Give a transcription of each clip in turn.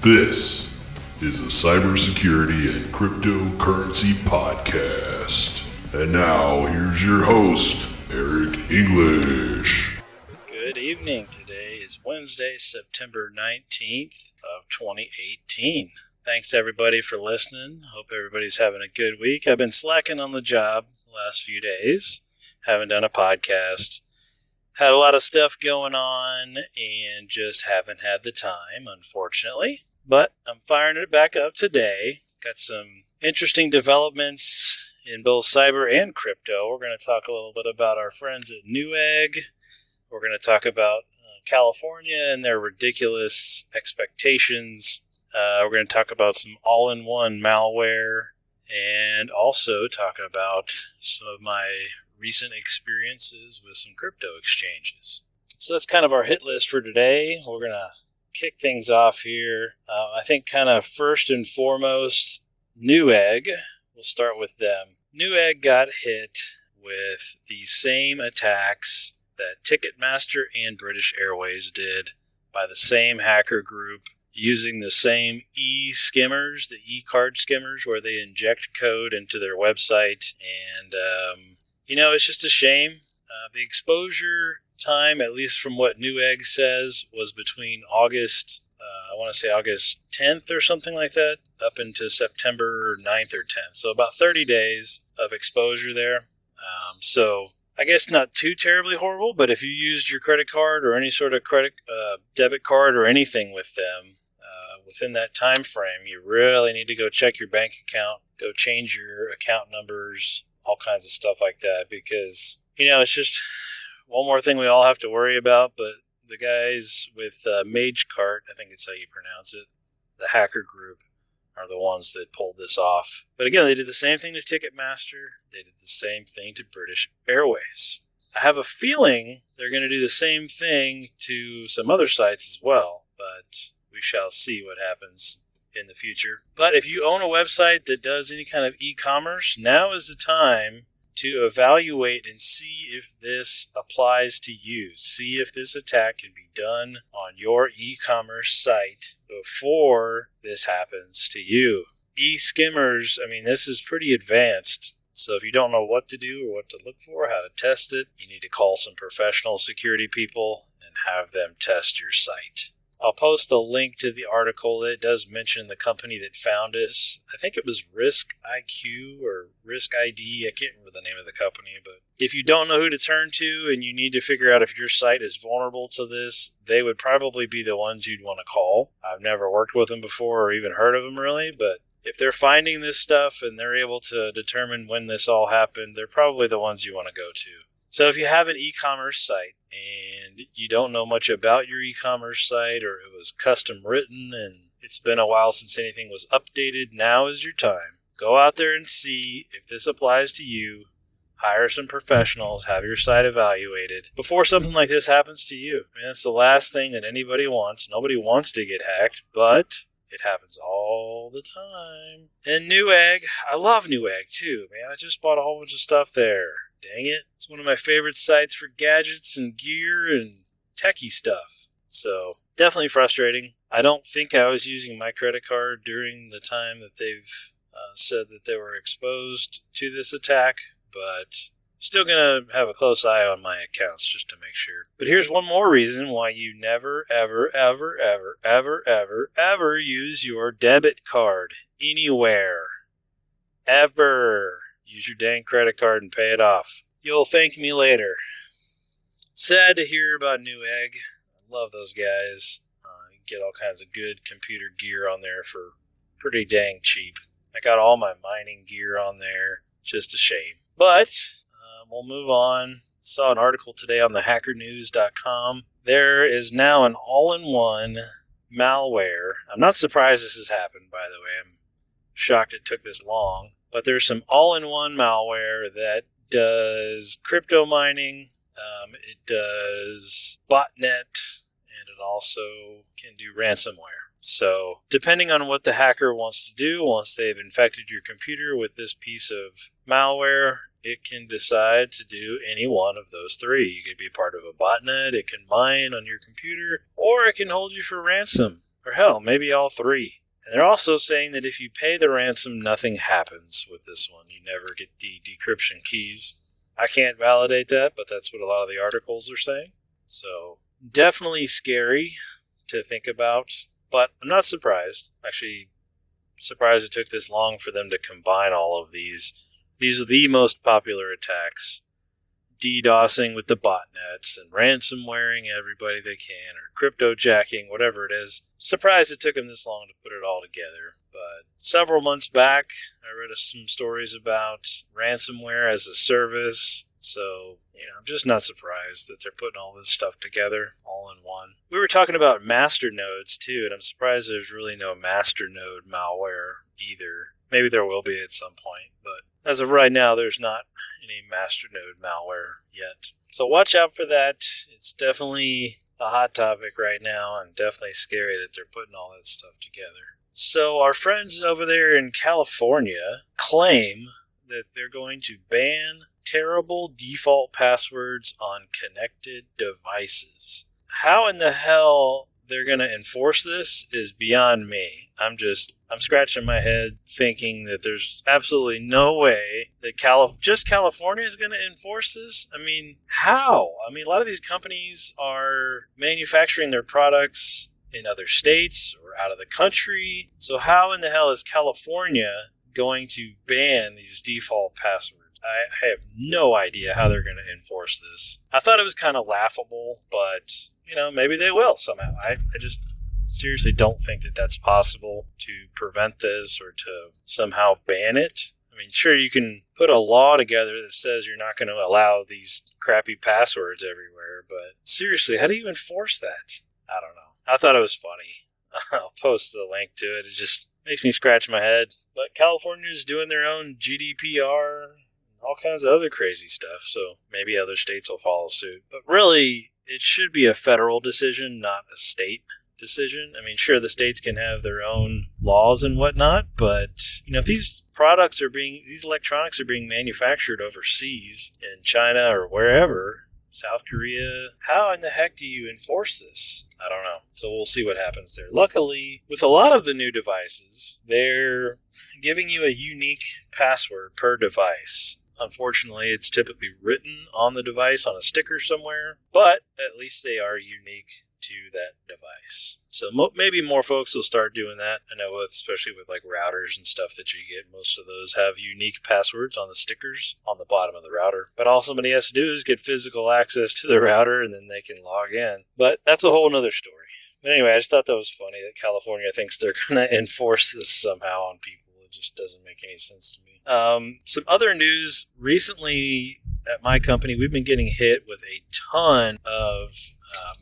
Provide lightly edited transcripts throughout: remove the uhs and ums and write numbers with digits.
This is a cybersecurity and cryptocurrency podcast. And now, here's your host, Eric English. Good evening. Today is Wednesday, September 19th of 2018. Thanks everybody for listening. Hope everybody's having a good week. I've been slacking on the job the last few days. Haven't done a podcast. Had a lot of stuff going on and just haven't had the time, unfortunately. But I'm firing it back up today. Got some interesting developments in both cyber and crypto. We're going to talk a little bit about our friends at Newegg. We're going to talk about California and their ridiculous expectations. We're going to talk about some all-in-one malware and also talk about some of my recent experiences with some crypto exchanges. So that's kind of our hit list for today. We're going to kick things off here. I think kind of first and foremost, Newegg. We'll start with them. Newegg got hit with the same attacks that Ticketmaster and British Airways did by the same hacker group using the same e-skimmers, the e-card skimmers, where they inject code into their website. And, it's just a shame. The exposure time, at least from what Newegg says, was between August 10th or something like that, up into September 9th or 10th. So about 30 days of exposure there. So I guess not too terribly horrible, but if you used your credit card or any sort of debit card or anything with them within that time frame, you really need to go check your bank account, go change your account numbers, all kinds of stuff like that, because, it's just one more thing we all have to worry about. But the guys with MageCart, I think it's how you pronounce it, the hacker group, are the ones that pulled this off. But again, they did the same thing to Ticketmaster. They did the same thing to British Airways. I have a feeling they're going to do the same thing to some other sites as well, but we shall see what happens in the future. But if you own a website that does any kind of e-commerce, now is the time to evaluate and see if this applies to you. See if this attack can be done on your e-commerce site before this happens to you. E-skimmers, this is pretty advanced. So if you don't know what to do or what to look for, how to test it, you need to call some professional security people and have them test your site. I'll post a link to the article. It does mention the company that found us. I think it was Risk IQ or Risk ID. I can't remember the name of the company. But if you don't know who to turn to and you need to figure out if your site is vulnerable to this, they would probably be the ones you'd want to call. I've never worked with them before or even heard of them really, but if they're finding this stuff and they're able to determine when this all happened, they're probably the ones you want to go to. So if you have an e-commerce site and you don't know much about your e-commerce site, or it was custom written and it's been a while since anything was updated, now is your time. Go out there and see if this applies to you. Hire some professionals, have your site evaluated before something like this happens to you. That's the last thing that anybody wants. Nobody wants to get hacked, but it happens all the time. And Newegg, I love Newegg too, man. I just bought a whole bunch of stuff there. Dang it. It's one of my favorite sites for gadgets and gear and techie stuff. So, definitely frustrating. I don't think I was using my credit card during the time that they've said that they were exposed to this attack, but still going to have a close eye on my accounts just to make sure. But here's one more reason why you never, ever, ever, ever, ever, ever, ever use your debit card anywhere. Ever. Use your dang credit card and pay it off. You'll thank me later. Sad to hear about Newegg. I love those guys. You get all kinds of good computer gear on there for pretty dang cheap. I got all my mining gear on there. Just a shame. But we'll move on. Saw an article today on the hackernews.com. There is now an all-in-one malware. I'm not surprised this has happened, by the way. I'm shocked it took this long. But there's some all-in-one malware that does crypto mining, it does botnet, and it also can do ransomware. So depending on what the hacker wants to do, once they've infected your computer with this piece of malware, it can decide to do any one of those three. You could be part of a botnet, it can mine on your computer, or it can hold you for ransom or hell, maybe all three. And they're also saying that if you pay the ransom, nothing happens with this one. You never get the decryption keys. I can't validate that, but that's what a lot of the articles are saying. So definitely scary to think about, but I'm not surprised. Actually, surprised it took this long for them to combine all of these. These are the most popular attacks. DDoSing with the botnets and ransomwaring everybody they can, or cryptojacking, whatever it is. Surprised it took them this long to put it all together. But several months back, I read some stories about ransomware as a service. So, I'm just not surprised that they're putting all this stuff together all in one. We were talking about masternodes too, and I'm surprised there's really no masternode malware either. Maybe there will be at some point, but as of right now, there's not any masternode malware yet. So watch out for that. It's definitely a hot topic right now, and definitely scary that they're putting all that stuff together. So our friends over there in California claim that they're going to ban terrible default passwords on connected devices. How in the hell they're going to enforce this is beyond me. I'm scratching my head thinking that there's absolutely no way that just California is going to enforce this. I mean, how? I mean, a lot of these companies are manufacturing their products in other states or out of the country. So how in the hell is California going to ban these default passwords? I have no idea how they're going to enforce this. I thought it was kind of laughable, but maybe they will somehow. I just seriously don't think that that's possible to prevent this or to somehow ban it. I mean, sure, you can put a law together that says you're not going to allow these crappy passwords everywhere, but seriously, how do you enforce that? I don't know. I thought it was funny. I'll post the link to it. It just makes me scratch my head. But California's doing their own GDPR, all kinds of other crazy stuff, so maybe other states will follow suit. But really, it should be a federal decision, not a state decision. I mean, sure, the states can have their own laws and whatnot, but, if these electronics are being manufactured overseas, in China or wherever, South Korea, how in the heck do you enforce this? I don't know. So we'll see what happens there. Luckily, with a lot of the new devices, they're giving you a unique password per device. Unfortunately, it's typically written on the device on a sticker somewhere, but at least they are unique to that device. So maybe more folks will start doing that. I know, especially with like routers and stuff that you get, most of those have unique passwords on the stickers on the bottom of the router. But all somebody has to do is get physical access to the router, and then they can log in. But that's a whole nother story. But anyway, I just thought that was funny that California thinks they're going to enforce this somehow on people. It just doesn't make any sense to me. Some other news recently at my company, we've been getting hit with a ton of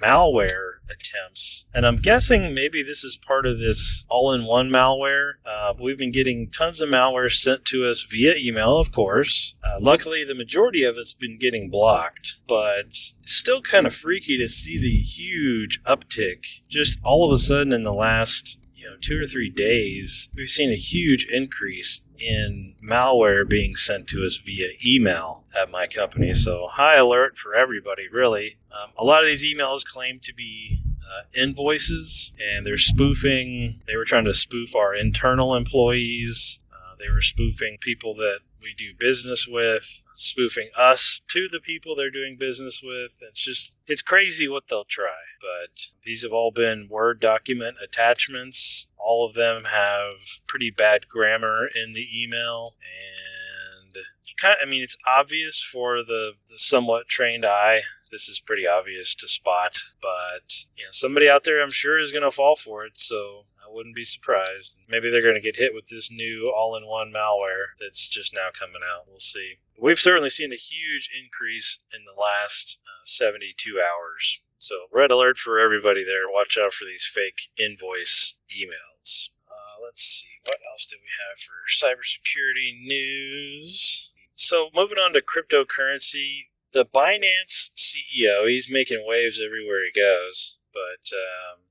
malware attempts. And I'm guessing maybe this is part of this all-in-one malware. We've been getting tons of malware sent to us via email, of course. Luckily, the majority of it's been getting blocked, but it's still kind of freaky to see the huge uptick. Just all of a sudden in the last 2 or 3 days, we've seen a huge increase in malware being sent to us via email at my company. So high alert for everybody, really. A lot of these emails claim to be invoices, and they're spoofing. They were trying to spoof our internal employees. They were spoofing people that we do business with, spoofing us to the people they're doing business with. It's crazy what they'll try. But these have all been Word document attachments. All of them have pretty bad grammar in the email. And it's obvious for the somewhat trained eye. This is pretty obvious to spot. But somebody out there, I'm sure, is going to fall for it. So I wouldn't be surprised. Maybe they're going to get hit with this new all-in-one malware that's just now coming out. We'll see. We've certainly seen a huge increase in the last 72 hours. So red alert for everybody there. Watch out for these fake invoice emails. Let's see. What else do we have for cybersecurity news? So moving on to cryptocurrency, the Binance CEO, he's making waves everywhere he goes. But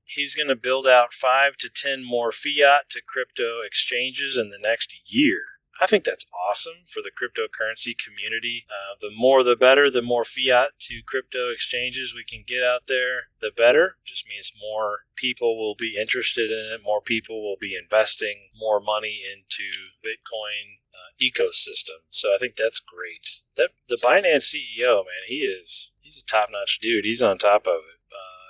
he's going to build out 5 to 10 more fiat to crypto exchanges in the next year. I think that's awesome for the cryptocurrency community. The more the better, the more fiat to crypto exchanges we can get out there, the better. Just means more people will be interested in it, more people will be investing more money into Bitcoin ecosystem. So I think that's great. The Binance CEO, man, he's a top-notch dude. He's on top of it.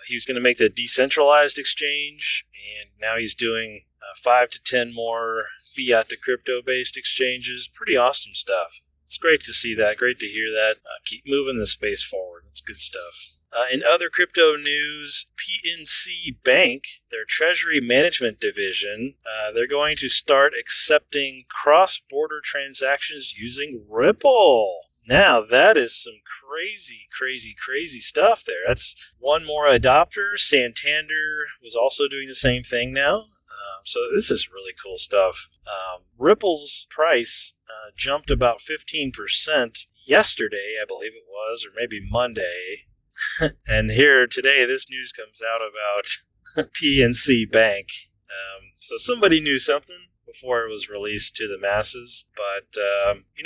He was going to make the decentralized exchange, and now he's doing 5 to 10 more fiat to crypto-based exchanges. Pretty awesome stuff. It's great to see that. Great to hear that. Keep moving the space forward. It's good stuff. In other crypto news, PNC Bank, their treasury management division, they're going to start accepting cross-border transactions using Ripple. Now, that is some crazy stuff there. That's one more adopter. Santander was also doing the same thing now. So this is really cool stuff. Ripple's price jumped about 15% yesterday, I believe it was, or maybe Monday. And here today, this news comes out about PNC Bank. So somebody knew something before it was released to the masses. But,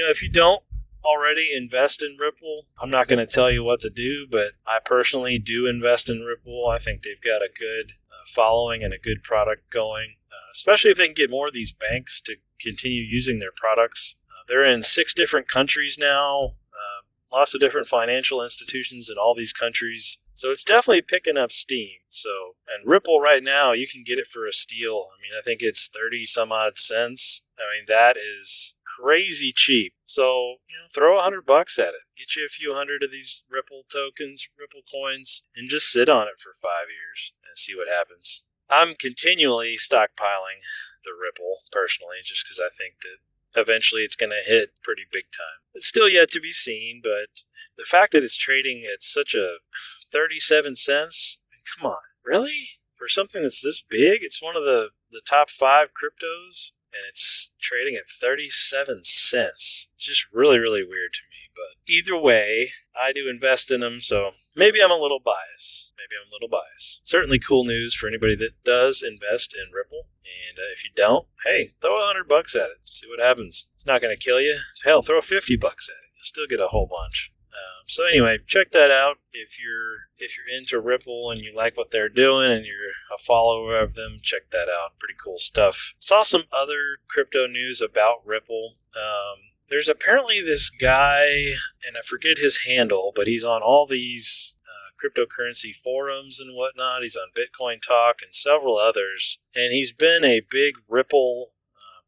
if you don't already invest in Ripple, I'm not going to tell you what to do, but I personally do invest in Ripple. I think they've got a good following and a good product going, especially if they can get more of these banks to continue using their products. They're in 6 different countries now, lots of different financial institutions in all these countries. So it's definitely picking up steam. And Ripple right now, you can get it for a steal. I mean, I think it's 30 some odd cents. I mean, that is crazy cheap. So, throw $100 at it. Get you a few hundred of these Ripple tokens, Ripple coins, and just sit on it for 5 years and see what happens. I'm continually stockpiling the Ripple, personally, just because I think that eventually it's going to hit pretty big time. It's still yet to be seen, but the fact that it's trading at such a 37 cents, come on, really? For something that's this big, it's one of the top 5 cryptos, and it's trading at 37 cents. It's just really weird to me. But either way, I do invest in them, so maybe I'm a little biased. Certainly cool news for anybody that does invest in Ripple. And if you don't, hey, throw $100 at it. See what happens. It's not going to kill you. Hell, throw $50 at it. You'll still get a whole bunch. So anyway, check that out. If you're into Ripple and you like what they're doing and you're a follower of them, check that out. Pretty cool stuff. Saw some other crypto news about Ripple. There's apparently this guy, and I forget his handle, but he's on all these cryptocurrency forums and whatnot. He's on Bitcoin Talk and several others. And he's been a big Ripple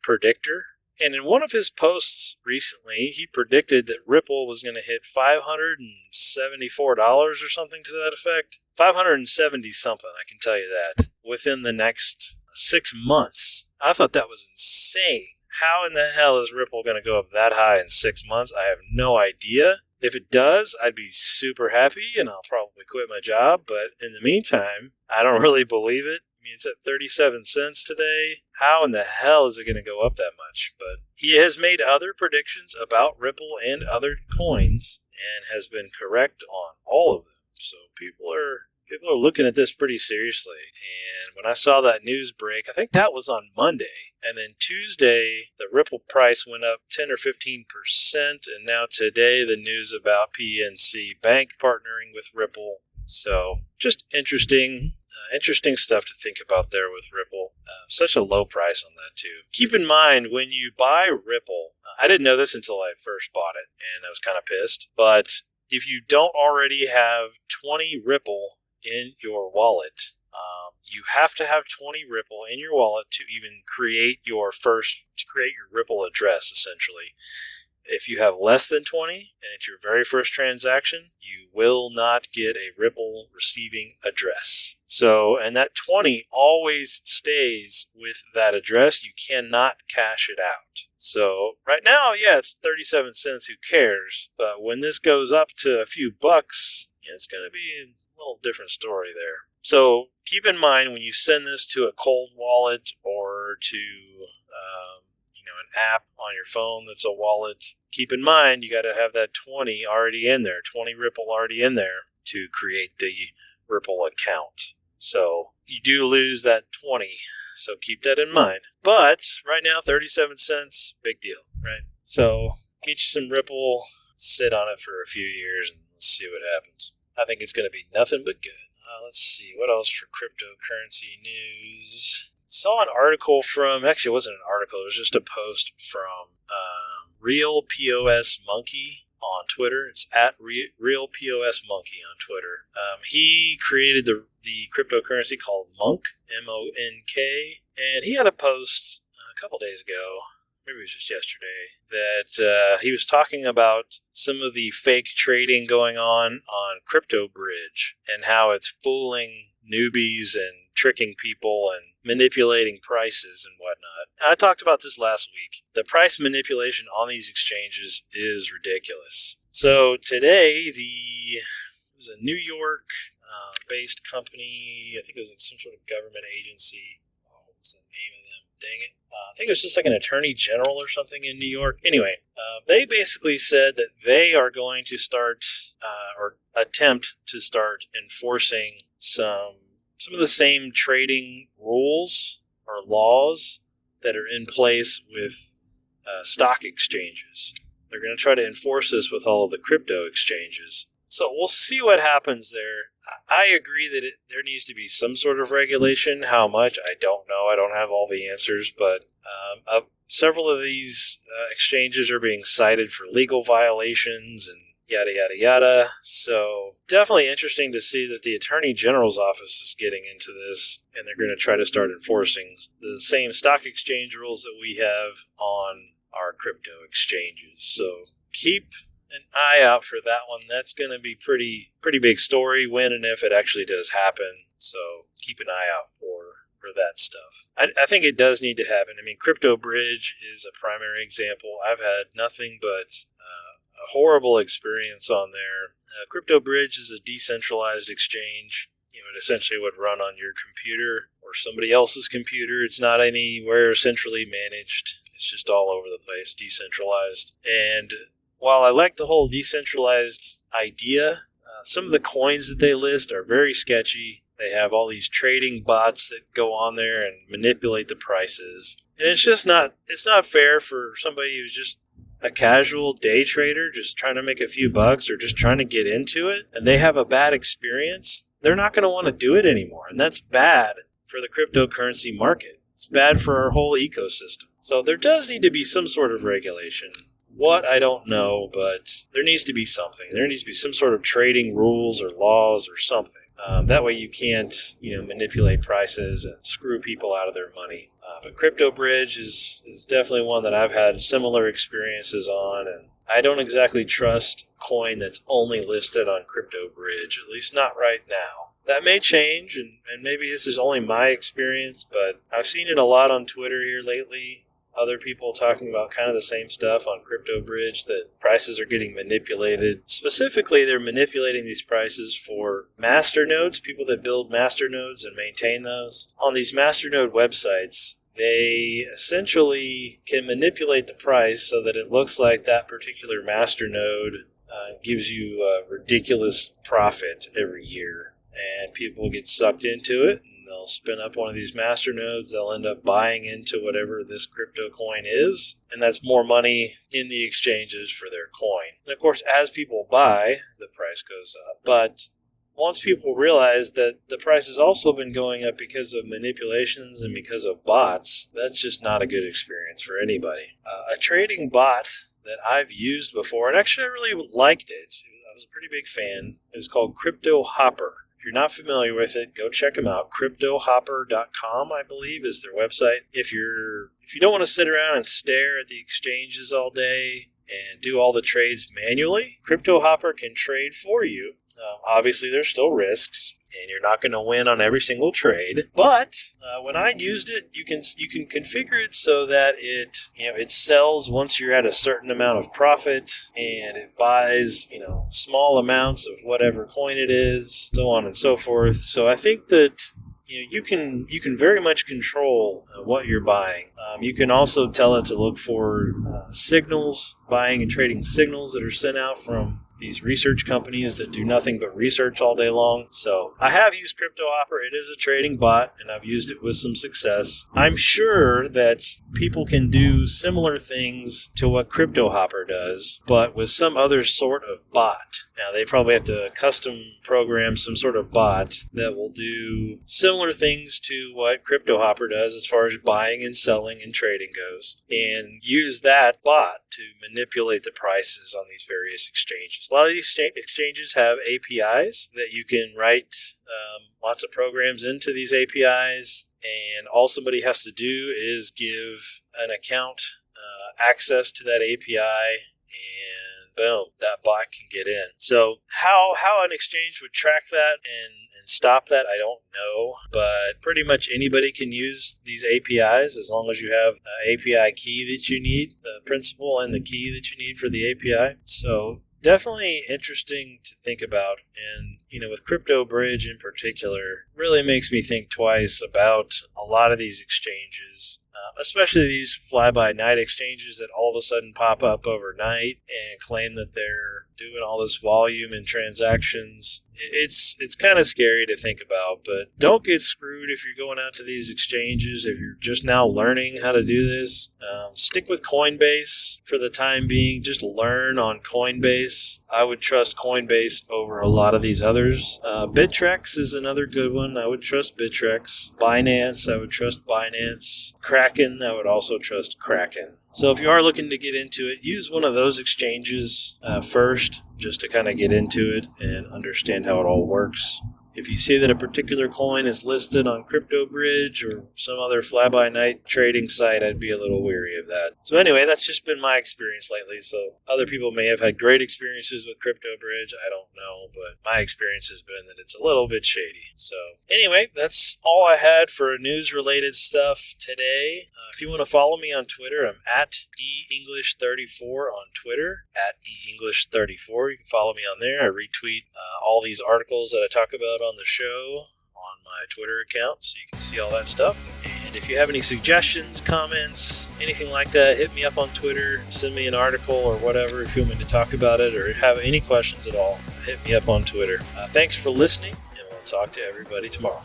predictor. And in one of his posts recently, he predicted that Ripple was going to hit $574 or something to that effect. 570 something, I can tell you that, within the next 6 months. I thought that was insane. How in the hell is Ripple going to go up that high in 6 months? I have no idea. If it does, I'd be super happy, and I'll probably quit my job. But in the meantime, I don't really believe it. I mean, it's at 37 cents today. How in the hell is it going to go up that much? But he has made other predictions about Ripple and other coins and has been correct on all of them. So people are looking at this pretty seriously. And when I saw that news break, I think that was on Monday. And then Tuesday, the Ripple price went up 10 or 15%. And now today, the news about PNC Bank partnering with Ripple. So just interesting stuff to think about there with Ripple. Such a low price on that too. Keep in mind, when you buy Ripple, I didn't know this until I first bought it, and I was kind of pissed. But if you don't already have 20 Ripple in your wallet, you have to have 20 Ripple in your wallet to even create your Ripple address, essentially. If you have less than 20 and it's your very first transaction, you will not get a Ripple receiving address. So, and that 20 always stays with that address. You cannot cash it out. So right now, yeah, it's 37 cents. Who cares? But when this goes up to a few bucks, it's going to be a little different story there. So keep in mind when you send this to a cold wallet or to an app on your phone that's a wallet, keep in mind you got to have that 20 already in there, 20 Ripple already in there to create the Ripple account. So you do lose that 20, so keep that in mind. But right now, 37 cents, big deal. right? So get you some Ripple, sit on it for a few years, and let's see what happens. I think it's going to be nothing but good. Let's see, what else for cryptocurrency news? Saw an article from, actually it wasn't an article, it was just a post from Real POS Monkey on Twitter. It's at Real POS Monkey on Twitter. He created the cryptocurrency called Monk, M-O-N-K, and he had a post a couple days ago, maybe it was just yesterday, that he was talking about some of the fake trading going on CryptoBridge and how it's fooling newbies and tricking people and manipulating prices and whatnot. I talked about this last week. The price manipulation on these exchanges is ridiculous. So today, it was a New York based company. I think it was some sort of government agency. What was the name of them? Dang it. I think it was just like an attorney general or something in New York. Anyway, they basically said that they are going to start or attempt to start enforcing some of the same trading rules or laws that are in place with stock exchanges. They're going to try to enforce this with all of the crypto exchanges. So we'll see what happens there. I agree that there needs to be some sort of regulation. How much, I don't know. I don't have all the answers, but several of these exchanges are being cited for legal violations and yada, yada, yada. So definitely interesting to see that the Attorney General's office is getting into this, and they're going to try to start enforcing the same stock exchange rules that we have on our crypto exchanges. So keep an eye out for that one. That's going to be pretty big story when and if it actually does happen. So keep an eye out for that stuff. I think it does need to happen. I mean, CryptoBridge is a primary example. I've had nothing but a horrible experience on there. CryptoBridge is a decentralized exchange. It essentially would run on your computer or somebody else's computer. It's not anywhere centrally managed. It's just all over the place, decentralized. And while I like the whole decentralized idea, some of the coins that they list are very sketchy. They have all these trading bots that go on there and manipulate the prices. And it's not fair for somebody who's just a casual day trader just trying to make a few bucks or just trying to get into it, and they have a bad experience. They're not going to want to do it anymore. And that's bad for the cryptocurrency market. It's bad for our whole ecosystem. So there does need to be some sort of regulation. What, I don't know, but there needs to be something. There needs to be some sort of trading rules or laws or something. That way you can't, manipulate prices and screw people out of their money. But CryptoBridge is definitely one that I've had similar experiences on, and I don't exactly trust coin that's only listed on CryptoBridge, at least not right now. That may change, and maybe this is only my experience, but I've seen it a lot on Twitter here lately. Other people talking about kind of the same stuff on CryptoBridge, that prices are getting manipulated. Specifically, they're manipulating these prices for masternodes, people that build masternodes and maintain those. On these masternode websites, they essentially can manipulate the price so that it looks like that particular masternode gives you a ridiculous profit every year. And people get sucked into it. They'll spin up one of these masternodes. They'll end up buying into whatever this crypto coin is. And that's more money in the exchanges for their coin. And of course, as people buy, the price goes up. But once people realize that the price has also been going up because of manipulations and because of bots, that's just not a good experience for anybody. A trading bot that I've used before, and actually I really liked it. I was a pretty big fan. It was called Crypto Hopper. If you're not familiar with it, go check them out. CryptoHopper.com, I believe, is their website. If you don't want to sit around and stare at the exchanges all day and do all the trades manually, CryptoHopper can trade for you. Obviously, there's still risks, and you're not going to win on every single trade. But when I used it, you can configure it so that it sells once you're at a certain amount of profit, and it buys small amounts of whatever coin it is, so on and so forth. So I think that you can very much control what you're buying. You can also tell it to look for signals, buying and trading signals that are sent out from these research companies that do nothing but research all day long. So I have used CryptoHopper. It is a trading bot, and I've used it with some success. I'm sure that people can do similar things to what CryptoHopper does, but with some other sort of bot. Now, they probably have to custom program some sort of bot that will do similar things to what CryptoHopper does as far as buying and selling and trading goes, and use that bot to manipulate the prices on these various exchanges. A lot of these exchanges have APIs that you can write lots of programs into these APIs, and all somebody has to do is give an account access to that API, and boom, that bot can get in. So how an exchange would track that and stop that, I don't know. But pretty much anybody can use these APIs as long as you have an API key that you need, the principal and the key that you need for the API. So definitely interesting to think about. And, with CryptoBridge in particular, really makes me think twice about a lot of these exchanges. Especially these fly-by-night exchanges that all of a sudden pop up overnight and claim that they're doing all this volume and transactions. It's kind of scary to think about, but don't get screwed if you're going out to these exchanges. If you're just now learning how to do this, stick with Coinbase for the time being. Just learn on Coinbase. I would trust Coinbase over a lot of these others. Bittrex is another good one. I would trust Bittrex. Binance, I would trust Binance. Kraken, I would also trust Kraken. So if you are looking to get into it, use one of those exchanges first, just to kind of get into it and understand how it all works. If you see that a particular coin is listed on CryptoBridge or some other fly-by-night trading site, I'd be a little weary of that. So anyway, that's just been my experience lately. So other people may have had great experiences with CryptoBridge. I don't know, but my experience has been that it's a little bit shady. So anyway, that's all I had for news-related stuff today. If you want to follow me on Twitter, I'm at eEnglish34 on Twitter, at eEnglish34. You can follow me on there. I retweet all these articles that I talk about on the show on my Twitter account, so you can see all that stuff. And if you have any suggestions, comments, anything like that, hit me up on Twitter, send me an article or whatever if you want me to talk about it, or have any questions at all, hit me up on Twitter. Thanks for listening, and we'll talk to everybody tomorrow.